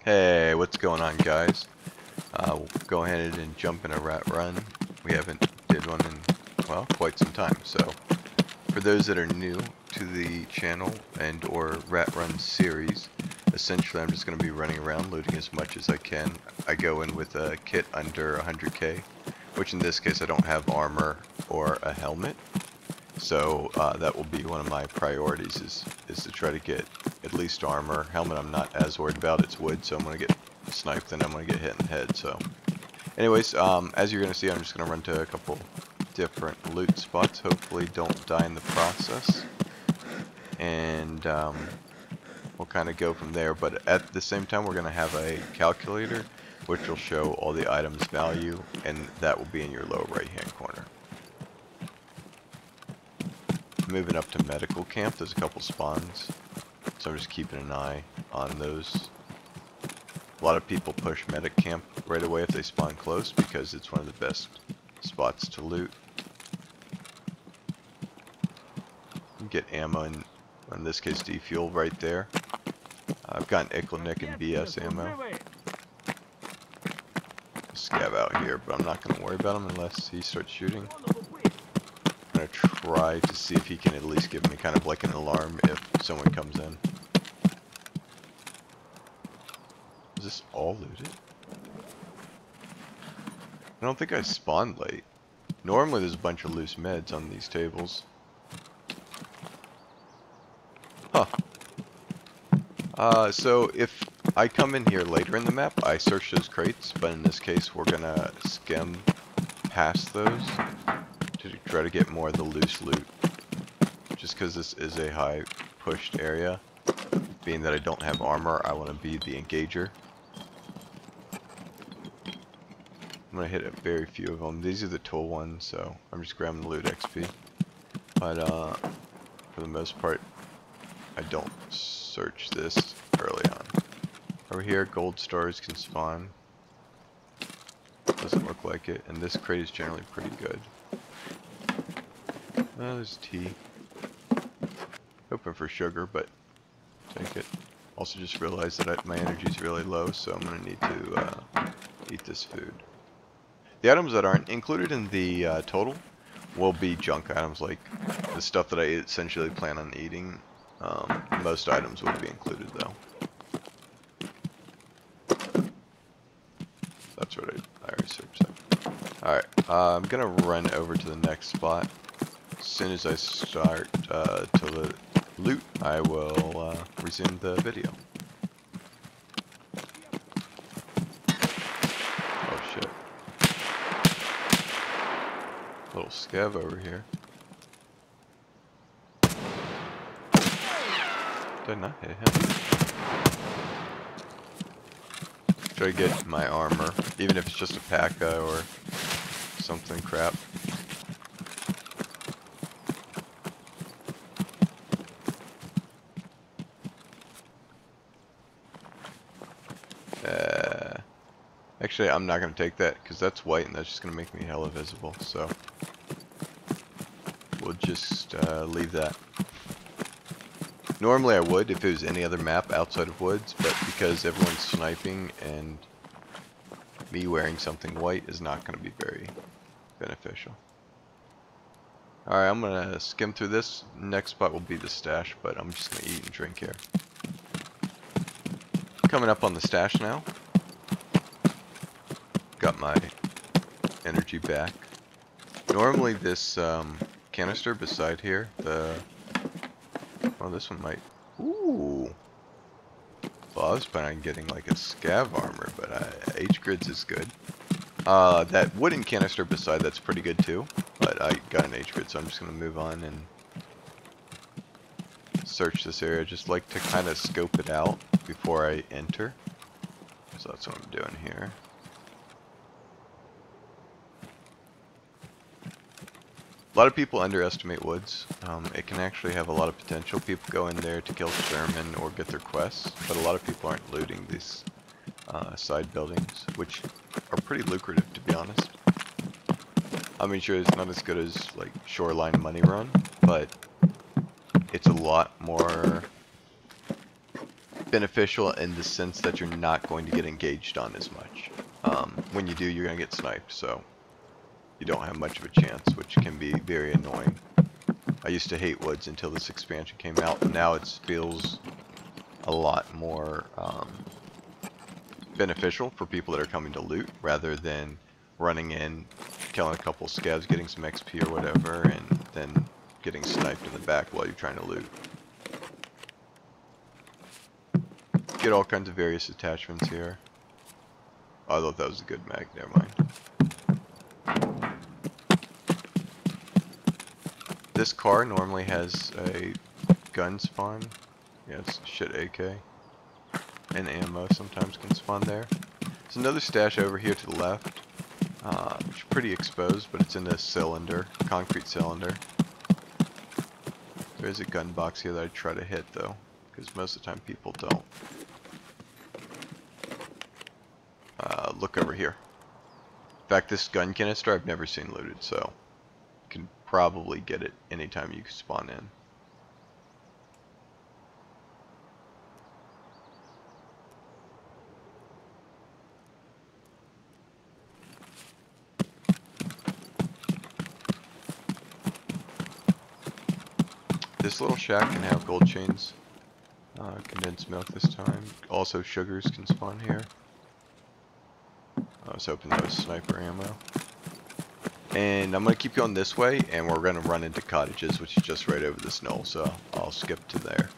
Hey, what's going on, guys? We'll go ahead and jump in a rat run. We haven't did one in, well, quite some time. So, for those that are new to the channel and or Rat Run Series, essentially I'm just going to be running around looting as much as I can. I go in with a kit under 100k, which in this case I don't have armor or a helmet. So that will be one of my priorities is to try to get at least armor. Helmet I'm not as worried about, it's wood, so I'm going to get sniped and I'm going to get hit in the head. So anyways, as you're going to see, I'm just going to run to a couple different loot spots. Hopefully don't die in the process. And we'll kind of go from there. But at the same time, we're going to have a calculator which will show all the items value, and that will be in your lower right hand corner. Moving up to medical camp, there's a couple spawns, so I'm just keeping an eye on those. A lot of people push medic camp right away if they spawn close because it's one of the best spots to loot. You can get ammo, and in this case defuel right there. I've got an Ickle-Nick and BS ammo. Scav out here, but I'm not going to worry about him unless he starts shooting. I'm going to try to see if he can at least give me kind of like an alarm if someone comes in. Is this all looted? I don't think I spawned late. Normally there's a bunch of loose meds on these tables. Huh. So if I come in here later in the map, I search those crates, but in this case we're gonna skim past those to try to get more of the loose loot. Just because this is a high pushed area, being that I don't have armor, I want to be the engager. I'm going to hit a very few of them. These are the tool ones, so I'm just grabbing the loot XP. But for the most part, I don't search this early on. Over here, gold stars can spawn. Doesn't look like it, and this crate is generally pretty good. There's tea. Hoping for sugar, but take it. Also just realized that my energy is really low, so I'm going to need to eat this food. The items that aren't included in the total will be junk items, like the stuff that I essentially plan on eating. Most items will be included though. That's what I already searched that. Alright, I'm going to run over to the next spot. As soon as I start to loot, I will resume the video. Oh shit. Little scav over here. Did I not hit him? Try to get my armor, even if it's just a P.A.K.A. or something crap. Actually, I'm not going to take that because that's white and that's just going to make me hella visible. So we'll just leave that. Normally I would if it was any other map outside of woods, but because everyone's sniping and me wearing something white is not going to be very beneficial. Alright, I'm going to skim through this. Next spot will be the stash, but I'm just going to eat and drink here. Coming up on the stash now. Got my energy back. Normally this canister beside here, well, this one might, ooh. Well, I was planning on getting like a scav armor, but H-grids is good. That wooden canister beside that's pretty good too, but I got an H-grid, so I'm just going to move on and search this area. Just like to kind of scope it out before I enter. So that's what I'm doing here. A lot of people underestimate woods. It can actually have a lot of potential. People go in there to kill Sherman or get their quests, but a lot of people aren't looting these side buildings, which are pretty lucrative, to be honest. I mean, sure, it's not as good as like Shoreline Money Run, but it's a lot more beneficial in the sense that you're not going to get engaged on as much. When you do, you're going to get sniped, so you don't have much of a chance, which can be very annoying. I used to hate woods until this expansion came out, and now it feels a lot more beneficial for people that are coming to loot, rather than running in, killing a couple scavs, getting some XP or whatever, and then getting sniped in the back while you're trying to loot. Get all kinds of various attachments here. Oh, I thought that was a good mag, never mind. This car normally has a gun spawn. Yeah, it's shit AK. And ammo sometimes can spawn there. There's another stash over here to the left. It's pretty exposed, but it's in a cylinder, concrete cylinder. There's a gun box here that I try to hit though, because most of the time people don't. Look over here. In fact, this gun canister I've never seen looted, so you can probably get it anytime you spawn in. This little shack can have gold chains, condensed milk this time. Also sugars can spawn here. I was hoping that was sniper ammo. And I'm going to keep going this way, and we're going to run into Cottages, which is just right over this knoll, so I'll skip to there.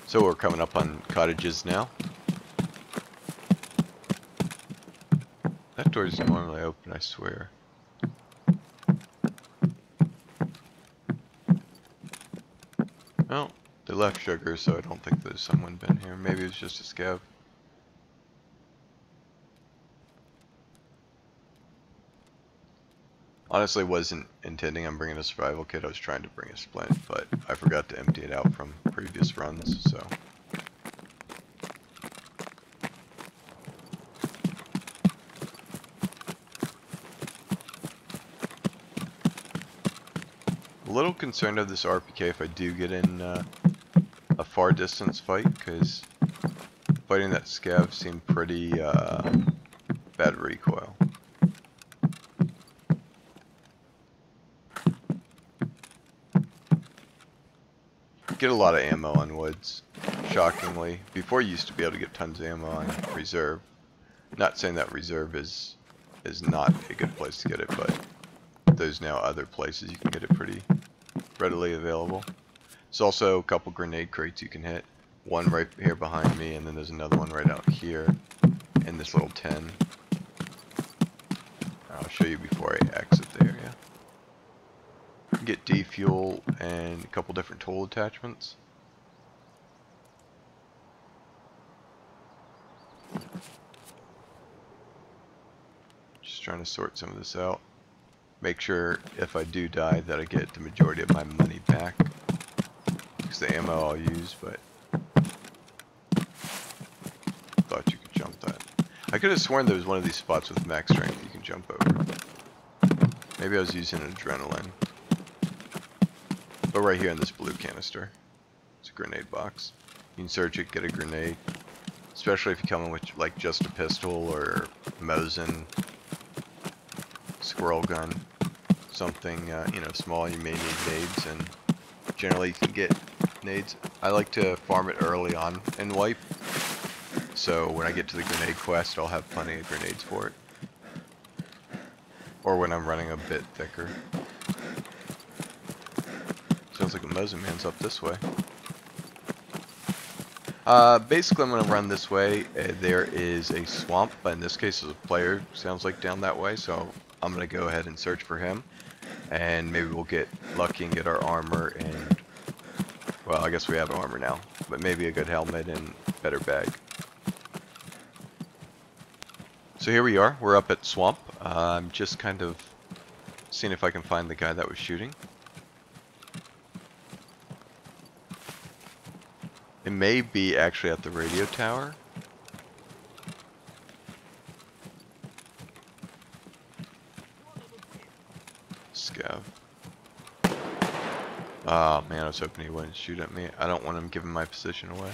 So we're coming up on Cottages now. That door is normally open, I swear. Well, they left sugar, so I don't think there's someone been here. Maybe it was just a scav. Honestly, wasn't intending on bringing a survival kit. I was trying to bring a splint, but I forgot to empty it out from previous runs, so. A little concerned of this RPK if I do get in a far distance fight, because fighting that scav seemed pretty bad recoil. Get a lot of ammo on woods, shockingly. Before you used to be able to get tons of ammo on reserve. Not saying that reserve is not a good place to get it, but there's now other places you can get it pretty readily available. There's also a couple grenade crates you can hit. One right here behind me, and then there's another one right out here in this little tin. I'll show you before I exit the area. You can get defuel and a couple different tool attachments. Just trying to sort some of this out. Make sure if I do die that I get the majority of my money back. It's the ammo I'll use, but thought you could jump that. I could have sworn there was one of these spots with max strength you can jump over. Maybe I was using adrenaline. But right here in this blue canister, it's a grenade box. You can search it, get a grenade. Especially if you come in with like just a pistol or Mosin, squirrel gun, something you know, small. You may need nades, and generally you can get nades. I like to farm it early on in wipe, so when I get to the grenade quest, I'll have plenty of grenades for it. Or when I'm running a bit thicker. Sounds like a Mosin man's up this way. Basically I'm going to run this way. There is a swamp, but in this case there's a player, sounds like, down that way, so I'm going to go ahead and search for him. And maybe we'll get lucky and get our armor and, well, I guess we have armor now, but maybe a good helmet and better bag. So here we are, we're up at Swamp. I'm just kind of seeing if I can find the guy that was shooting. It may be actually at the radio tower. Scav. Oh man, I was hoping he wouldn't shoot at me. I don't want him giving my position away.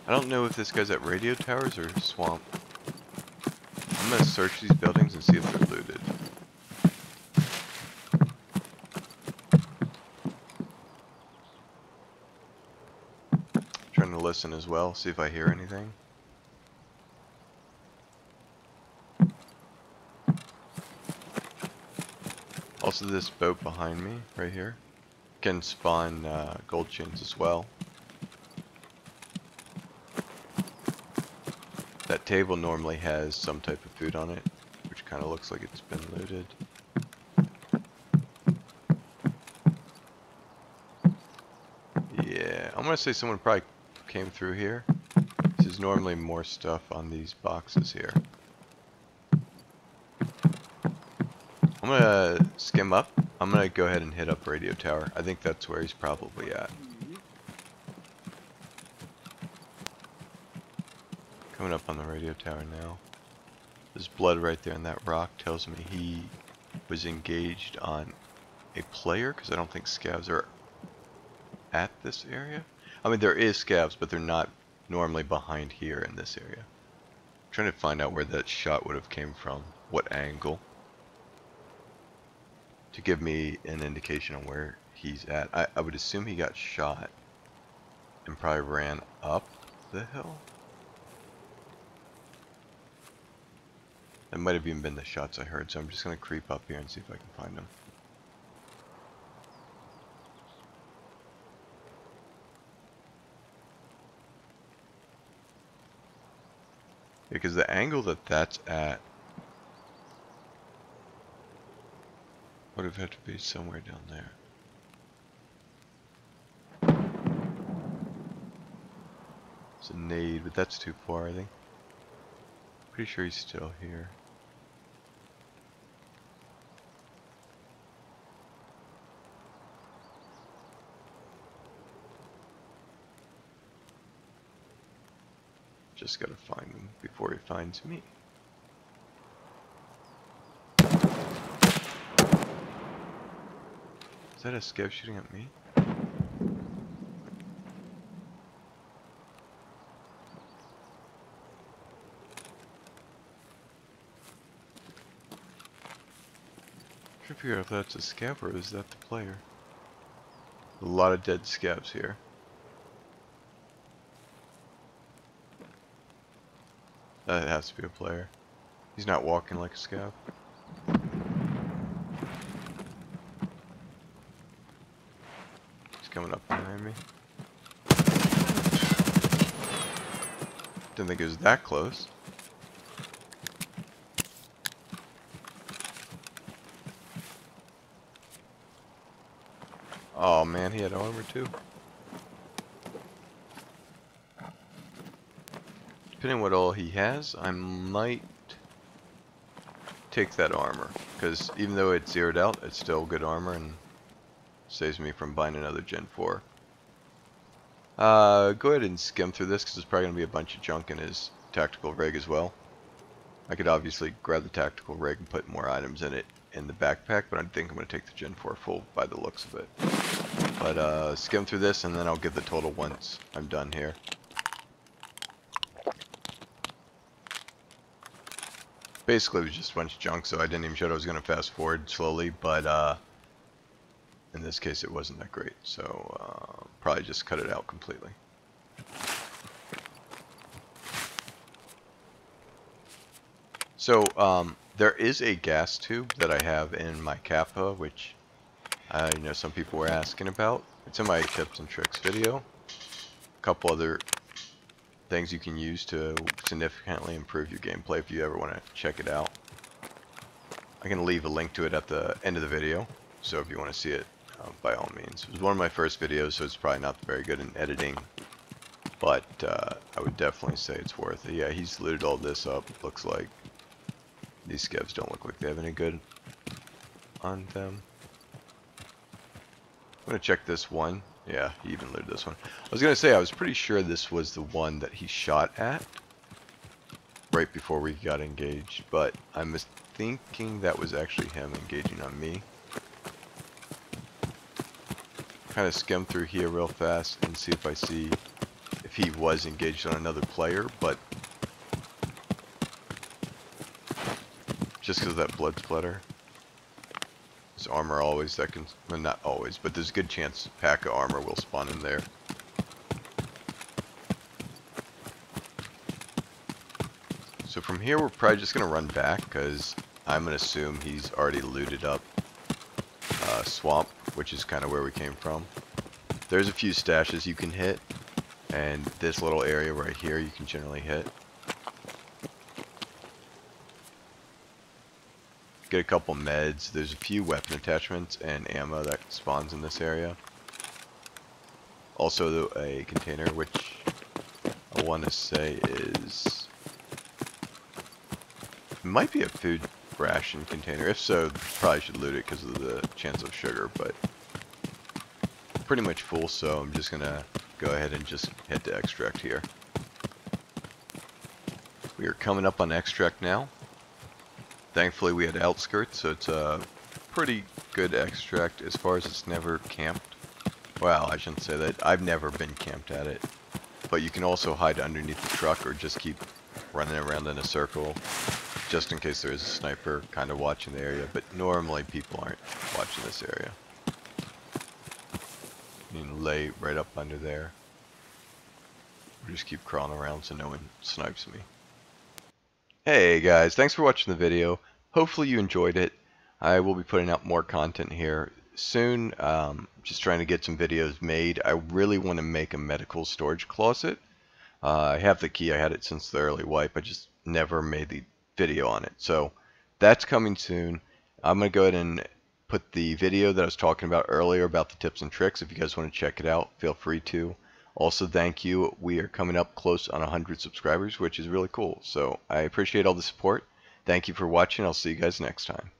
I don't know if this guy's at radio towers or swamp. I'm gonna search these buildings and see if they're looted. Trying to listen as well, see if I hear anything. Also, this boat behind me, right here, can spawn gold chains as well. That table normally has some type of food on it, which kind of looks like it's been looted. Yeah, I'm gonna say someone probably came through here. There's normally more stuff on these boxes here. I'm gonna skim up. I'm gonna go ahead and hit up radio tower. I think that's where he's probably at. Coming up on the radio tower now. There's blood right there in that rock. Tells me he was engaged on a player, because I don't think scavs are at this area. I mean, there is scavs, but they're not normally behind here in this area. I'm trying to find out where that shot would have came from, what angle, to give me an indication on where he's at. I would assume he got shot and probably ran up the hill. That might have even been the shots I heard, so I'm just going to creep up here and see if I can find him. Because the angle that that's at would have had to be somewhere down there. It's a nade, but that's too far, I think. Pretty sure he's still here. Just gotta find him before he finds me. Is that a scav shooting at me? I'm trying to figure out if that's a scav or is that the player. A lot of dead scavs here. That has to be a player. He's not walking like a scav. He's coming up behind me. Didn't think it was that close. Oh man, he had armor too. Depending on what all he has, I might take that armor. Because even though it's zeroed out, it's still good armor and saves me from buying another Gen 4. Go ahead and skim through this because there's probably going to be a bunch of junk in his tactical rig as well. I could obviously grab the tactical rig and put more items in it in the backpack, but I think I'm going to take the Gen 4 full by the looks of it. But skim through this and then I'll give the total once I'm done here. Basically it was just a bunch of junk, so I didn't even show it. I was going to fast forward slowly, but in this case it wasn't that great, so probably just cut it out completely. So there is a gas tube that I have in my Kappa, which I know some people were asking about. It's in my tips and tricks video. A couple other things you can use to significantly improve your gameplay if you ever want to check it out. I can leave a link to it at the end of the video, so if you want to see it, by all means. It was one of my first videos, so it's probably not very good in editing, but I would definitely say it's worth it. Yeah, he's looted all this up, looks like. These scavs don't look like they have any good on them. I'm going to check this one. Yeah, he even looted this one. I was going to say, I was pretty sure this was the one that he shot at right before we got engaged, but I thinking that was actually him engaging on me. Kind of skim through here real fast and see if I see if he was engaged on another player, but just because of that blood splatter. His armor always that can, well, not always, but there's a good chance a pack of armor will spawn in there. So from here we're probably just going to run back because I'm going to assume he's already looted up swamp, which is kind of where we came from. There's a few stashes you can hit, and this little area right here you can generally hit. Get a couple meds. There's a few weapon attachments and ammo that spawns in this area. Also a container, which I want to say is, it might be a food ration container. If so, probably should loot it because of the chance of sugar, but pretty much full, so I'm just gonna go ahead and just head to extract here. We are coming up on extract now. Thankfully we had outskirts, so it's a pretty good extract as far as it's never camped. Well, I shouldn't say that. I've never been camped at it. But you can also hide underneath the truck or just keep running around in a circle just in case there is a sniper kind of watching the area. But normally people aren't watching this area. You can lay right up under there. Or just keep crawling around so no one snipes me. Hey guys, thanks for watching the video. Hopefully you enjoyed it. I will be putting out more content here soon. Just trying to get some videos made. I really want to make a medical storage closet. I have the key. I had it since the early wipe. I just never made the video on it. So that's coming soon. I'm going to go ahead and put the video that I was talking about earlier about the tips and tricks. If you guys want to check it out, feel free to. Also, thank you. We are coming up close on 100 subscribers, which is really cool. So I appreciate all the support. Thank you for watching. I'll see you guys next time.